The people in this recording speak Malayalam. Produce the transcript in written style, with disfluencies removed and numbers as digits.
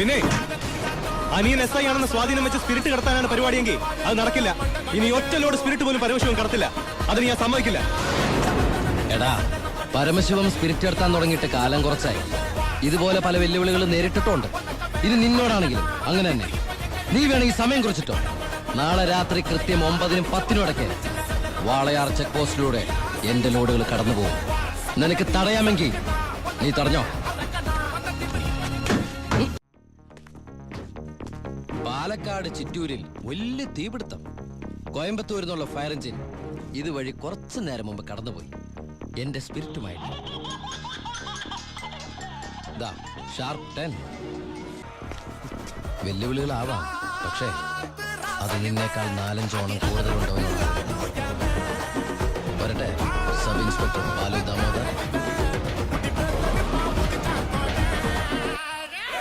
പിന്നെ അനിയൻ SI ആണെന്ന സ്വാധീനം വെച്ച് സ്പിരിറ്റ് കടത്താനാണ് പരിപാടിയെങ്കിൽ അത് നടക്കില്ല. ഇനി ഒറ്റ ലോഡ് സ്പിരിറ്റ് പോലും പരമശിവം കടത്തില്ല. അതിന് ഞാൻ സമ്മതിക്കില്ല. എടാ, പരമശിവം സ്പിരിറ്റ് കടത്താൻ തുടങ്ങിയിട്ട് കാലം കുറച്ചായി. ഇതുപോലെ പല വെല്ലുവിളികൾ നേരിട്ടിട്ടുണ്ട്. ഇത് നിന്നോടാണെങ്കിലും അങ്ങനെ തന്നെ. നീ വേണമെങ്കിൽ സമയം കുറിച്ചിട്ടോ. നാളെ രാത്രി കൃത്യം 9-നും 10-നും ഇടയ്ക്ക് വാളയാർ ചെക്ക് പോസ്റ്റിലൂടെ എന്റെ ലോഡുകൾ കടന്നു പോകും. നിനക്ക് തടയാമെങ്കിൽ നീ തടഞ്ഞോ. പാലക്കാട് ചിറ്റൂരിൽ വലിയ തീപിടുത്തം. കോയമ്പത്തൂരിൽ നിന്നുള്ള ഫയർ എഞ്ചിൻ ഇതുവഴി കുറച്ചു നേരം മുമ്പ് കടന്നുപോയി എന്റെ സ്പിരിറ്റുമായിട്ട്. ഷാർപ്പ് 10. വെല്ലുവിളികളാവാം, പക്ഷേ അത് നിന്നേക്കാൾ 4-5 ഓണം കൂടുതലുണ്ടോ. വരട്ടെ. Sub inspector Balu Damodar.